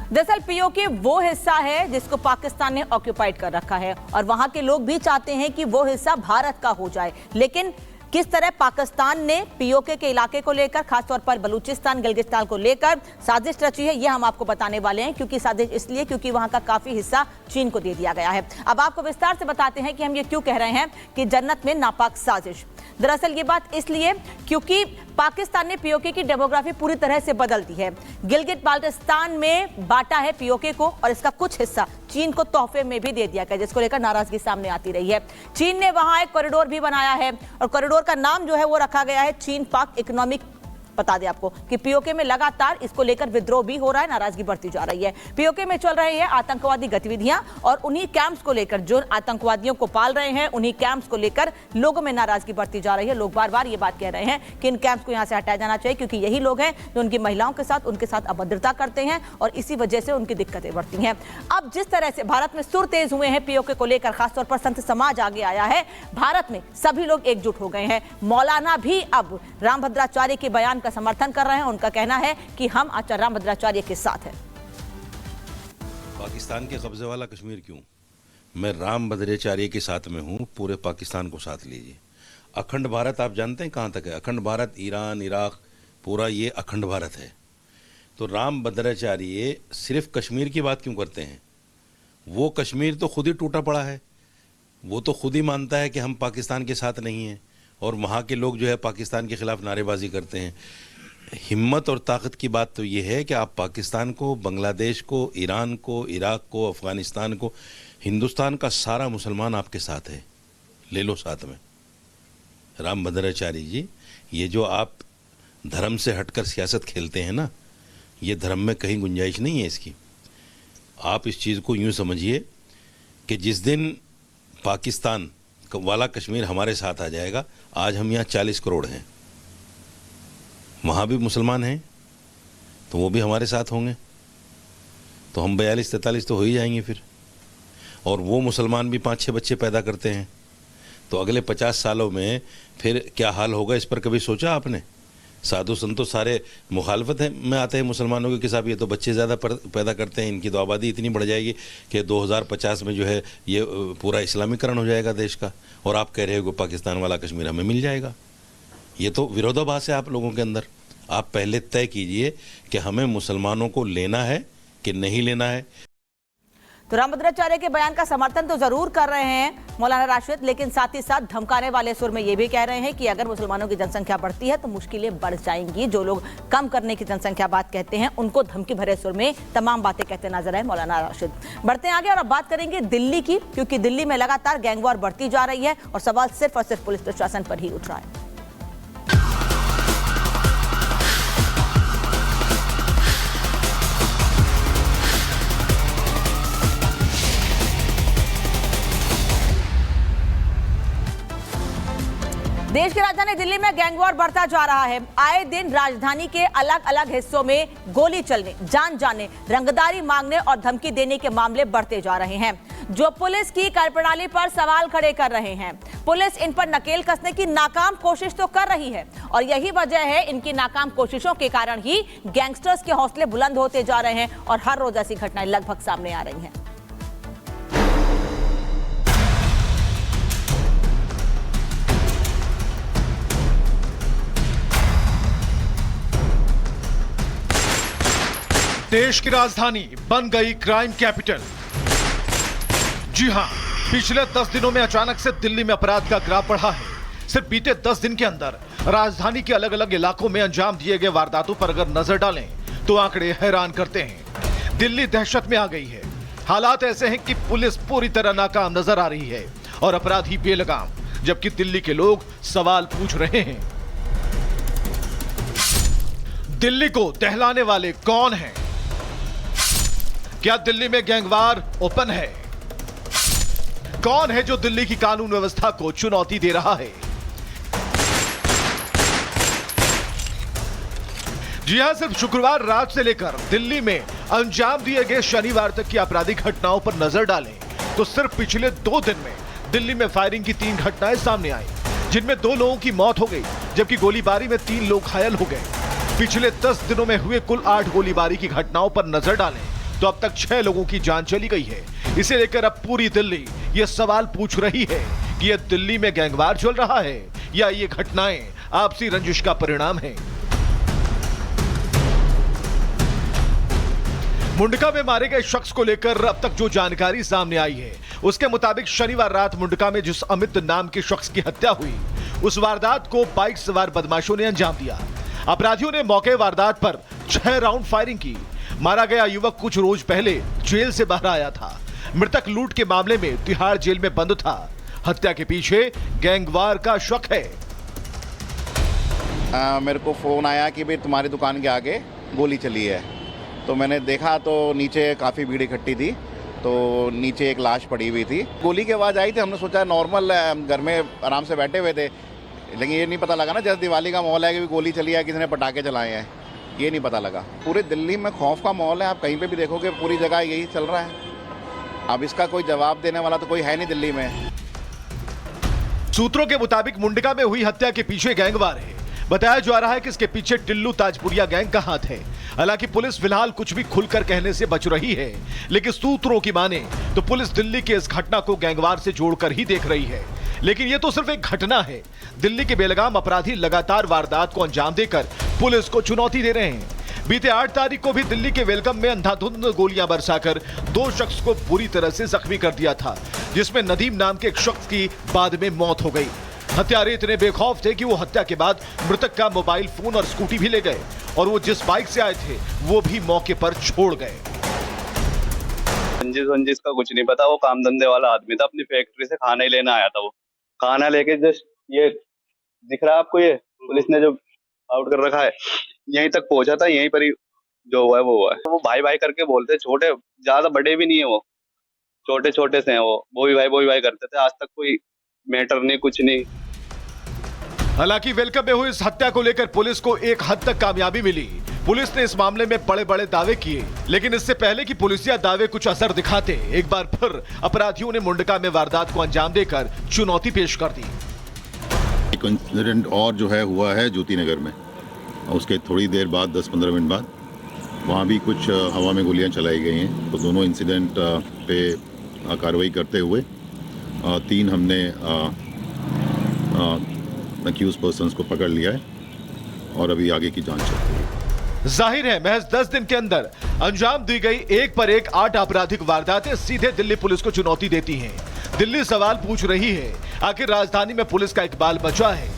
दरअसल पीओके वो हिस्सा है जिसको पाकिस्तान ने ऑक्यूपाइड कर रखा है और वहां के लोग भी चाहते हैं कि वो हिस्सा भारत का हो जाए। लेकिन किस तरह पाकिस्तान ने पीओके के इलाके को लेकर, खासतौर पर बलूचिस्तान गिलगिस्तान को लेकर साजिश रची है, ये हम आपको बताने वाले हैं। क्योंकि साजिश इसलिए क्योंकि वहां का काफी हिस्सा चीन को दे दिया गया है। अब आपको विस्तार से बताते हैं कि हम ये क्यों कह रहे हैं कि जन्नत में नापाक साजिश। दरअसल ये बात इसलिए क्योंकि पाकिस्तान ने पीओके की डेमोग्राफी पूरी तरह से बदल दी है। गिलगित बाल्टिस्तान में बांटा है पीओके को और इसका कुछ हिस्सा चीन को तोहफे में भी दे दिया गया, जिसको लेकर नाराजगी सामने आती रही है। चीन ने वहां एक कॉरिडोर भी बनाया है और कॉरिडोर का नाम जो है वो रखा गया है चीन पाक इकोनॉमिक। बता दें आपको कि पीओके में लगातार इसको लेकर विद्रोह भी हो रहा है, नाराजगी बढ़ती जा रही है। पीओके में चल रही है आतंकवादी गतिविधियां और उन्हीं कैंप्स को लेकर, जो आतंकवादियों को पाल रहे हैं, उन्हीं कैंप्स को लेकर लोगों में नाराजगी बढ़ती जा रही है। लोग बार बार ये बात कह रहे हैं कि इन कैंप्स को यहां से हटाया जाना चाहिए, क्योंकि यही लोग हैं जो उनकी महिलाओं के साथ अभद्रता करते हैं और इसी वजह से उनकी दिक्कतें बढ़ती हैं। अब जिस तरह से भारत में सुर तेज हुए हैं पीओके को लेकर, खासतौर पर संत समाज आगे आया है, भारत में सभी लोग एकजुट हो गए हैं। मौलाना भी अब रामभद्राचार्य के बयान का समर्थन कर रहे हैं। उनका कहना है कि हम आचार्य रामभद्राचार्य के साथ हैं। पाकिस्तान के कब्जे वाला कश्मीर क्यों? मैं रामभद्राचार्य के साथ में हूं, पूरे पाकिस्तान को साथ लीजिए। अखंड भारत आप जानते हैं कहां तक है? अखंड भारत ईरान, इराक, पूरा ये अखंड भारत है। तो रामभद्राचार्य सिर्फ कश्मीर की बात क्यों करते हैं? वो कश्मीर तो खुद ही टूटा पड़ा है। वो तो खुद ही मानता है कि हम पाकिस्तान के साथ नहीं हैं और वहाँ के लोग जो है पाकिस्तान के खिलाफ नारेबाजी करते हैं। हिम्मत और ताकत की बात तो ये है कि आप पाकिस्तान को, बांग्लादेश को, ईरान को, इराक को, अफगानिस्तान को, हिंदुस्तान का सारा मुसलमान आपके साथ है, ले लो साथ में। रामभद्राचार्य जी, ये जो आप धर्म से हटकर सियासत खेलते हैं ना, ये धर्म में कहीं गुंजाइश नहीं है इसकी। आप इस चीज़ को यूँ समझिए कि जिस दिन पाकिस्तान वाला कश्मीर हमारे साथ आ जाएगा, आज हम यहाँ 40 करोड़ हैं, वहाँ भी मुसलमान हैं, तो वो भी हमारे साथ होंगे, तो हम 42-43 तो हो ही जाएंगे फिर। और वो मुसलमान भी 5-6 बच्चे पैदा करते हैं, तो अगले 50 सालों में फिर क्या हाल होगा, इस पर कभी सोचा आपने? साधु संतों सारे मुखालफत में आते हैं मुसलमानों के साथ, ये तो बच्चे ज़्यादा पैदा करते हैं, इनकी तो आबादी इतनी बढ़ जाएगी कि 2050 में जो है ये पूरा इस्लामीकरण हो जाएगा देश का, और आप कह रहे हो कि पाकिस्तान वाला कश्मीर हमें मिल जाएगा। ये तो विरोधाभास है आप लोगों के अंदर। आप पहले तय कीजिए कि हमें मुसलमानों को लेना है कि नहीं लेना है। तो रामभद्राचार्य के बयान का समर्थन तो जरूर कर रहे हैं मौलाना राशिद, लेकिन साथ ही साथ धमकाने वाले सुर में ये भी कह रहे हैं कि अगर मुसलमानों की जनसंख्या बढ़ती है तो मुश्किलें बढ़ जाएंगी। जो लोग कम करने की जनसंख्या बात कहते हैं, उनको धमकी भरे सुर में तमाम बातें कहते नजर आए मौलाना राशिद। बढ़ते हैं आगे और अब बात करेंगे दिल्ली की, क्योंकि दिल्ली में लगातार गैंगवॉर बढ़ती जा रही है और सवाल सिर्फ और सिर्फ पुलिस प्रशासन पर ही उठ रहा है। देश की राजधानी दिल्ली में गैंगवॉर बढ़ता जा रहा है। आए दिन राजधानी के अलग अलग हिस्सों में गोली चलने, जान जाने, रंगदारी मांगने और धमकी देने के मामले बढ़ते जा रहे हैं, जो पुलिस की कार्यप्रणाली पर सवाल खड़े कर रहे हैं। पुलिस इन पर नकेल कसने की नाकाम कोशिश तो कर रही है और यही वजह है, इनकी नाकाम कोशिशों के कारण ही गैंगस्टर्स के हौसले बुलंद होते जा रहे हैं और हर रोज ऐसी घटनाएं लगभग सामने आ रही हैं। देश की राजधानी बन गई क्राइम कैपिटल। जी हां, पिछले 10 दिनों में अचानक से दिल्ली में अपराध का ग्राफ बढ़ा है। सिर्फ बीते 10 दिन के अंदर राजधानी के अलग अलग इलाकों में अंजाम दिए गए वारदातों पर अगर नजर डालें तो आंकड़े हैरान करते हैं। दिल्ली दहशत में आ गई है। हालात ऐसे हैं कि पुलिस पूरी तरह नाकाम नजर आ रही है और अपराधी बेलगाम, जबकि दिल्ली के लोग सवाल पूछ रहे हैं, दिल्ली को दहलाने वाले कौन हैं? क्या दिल्ली में गैंगवार ओपन है? कौन है जो दिल्ली की कानून व्यवस्था को चुनौती दे रहा है? जी हां, सिर्फ शुक्रवार रात से लेकर दिल्ली में अंजाम दिए गए शनिवार तक की आपराधिक घटनाओं पर नजर डालें तो सिर्फ पिछले 2 दिन में दिल्ली में फायरिंग की 3 घटनाएं सामने आई, जिनमें 2 लोगों की मौत हो गई, जबकि गोलीबारी में 3 लोग घायल हो गए। पिछले 10 दिनों में हुए कुल 8 गोलीबारी की घटनाओं पर नजर डालें तो अब तक 6 लोगों की जान चली गई है। इसे लेकर अब पूरी दिल्ली ये सवाल पूछ रही है कि ये दिल्ली में गैंगवार चल रहा है या ये घटनाएं आपसी रंजिश का परिणाम है। मुंडका में मारे गए शख्स को लेकर अब तक जो जानकारी सामने आई है उसके मुताबिक शनिवार रात मुंडका में जिस अमित नाम के शख्स की हत्या हुई, उस वारदात को बाइक सवार बदमाशों ने अंजाम दिया। अपराधियों ने मौके वारदात पर 6 राउंड फायरिंग की। मारा गया युवक कुछ रोज पहले जेल से बाहर आया था। मृतक लूट के मामले में तिहाड़ जेल में बंद था। हत्या के पीछे गैंगवार का शक है। मेरे को फोन आया कि भाई तुम्हारी दुकान के आगे गोली चली है, तो मैंने देखा तो नीचे काफ़ी भीड़ इकट्ठी थी, तो नीचे एक लाश पड़ी हुई थी। गोली की आवाज़ आई थी, हमने सोचा नॉर्मल घर में आराम से बैठे हुए थे, लेकिन ये नहीं पता लगा ना, जैसे दिवाली का माहौल है कि गोली चली है, किसी ने पटाखे चलाए हैं, ये नहीं पता लगा। पूरे दिल्ली में खौफ का माहौल है, आप कहीं पे भी देखोगे पूरी जगह यही चल रहा है। अब इसका कोई जवाब देने वाला तो कोई है नहीं दिल्ली में। सूत्रों के मुताबिक मुंडका में हुई हत्या के पीछे गैंगवार है। बताया जा रहा है कि इसके पीछे टिल्लू ताजपुरिया गैंग का हाथ है। हालांकि पुलिस फिलहाल कुछ भी खुलकर कहने से बच रही है, लेकिन सूत्रों की माने तो पुलिस दिल्ली के इस घटना को गैंगवार से जोड़कर ही देख रही है। लेकिन ये तो सिर्फ एक घटना है। दिल्ली के बेलगाम अपराधी लगातार वारदात को अंजाम देकर पुलिस को चुनौती दे रहे हैं। बीते 8 तारीख को भी दिल्ली के वेलकम में अंधाधुंध गोलियां बरसाकर 2 शख्स को बुरी तरह से जख्मी कर दिया था, जिसमें नदीम नाम के एक शख्स की बाद में मौत हो गई। हत्यारे इतने बेखौफ थे कि वो हत्या के बाद मृतक का मोबाइल फोन और स्कूटी भी ले गए और वो जिस बाइक से आए थे वो भी मौके पर छोड़ गए। रंजिश का कुछ नहीं पता, वो काम धंधे वाला आदमी था, अपनी फैक्ट्री से खाना ही लेना आया था। वो खाना लेके जस्ट ये दिख रहा है आपको, ये पुलिस ने जो आउट कर रखा है, यहीं तक पहुंचा था, यहीं पर ही जो हुआ है वो हुआ है। वो भाई भाई करके बोलते हैं, छोटे ज्यादा बड़े भी नहीं है, वो छोटे छोटे से हैं, वो बोई भाई करते थे। आज तक कोई मैटर नहीं, कुछ नहीं। हालांकि वेलकम में हुई इस हत्या को लेकर पुलिस को एक हद तक कामयाबी मिली। पुलिस ने इस मामले में बड़े बड़े दावे किए, लेकिन इससे पहले कि पुलिसिया दावे कुछ असर दिखाते, एक बार फिर अपराधियों ने मुंडका में वारदात को अंजाम देकर चुनौती पेश कर दी। एक इंसिडेंट और जो है हुआ है ज्योति नगर में, उसके थोड़ी देर बाद 10-15 मिनट बाद वहाँ भी कुछ हवा में गोलियाँ चलाई गई हैं। तो दोनों इंसिडेंट पे कार्रवाई करते हुए 3 हमने अक्यूज पर्सन्स को पकड़ लिया है और अभी आगे की जांच चल रही है। जाहिर है महज 10 दिन के अंदर अंजाम दी गई एक पर एक 8 आपराधिक वारदातें सीधे दिल्ली पुलिस को चुनौती देती हैं। दिल्ली सवाल पूछ रही है, आखिर राजधानी में पुलिस का इकबाल बचा है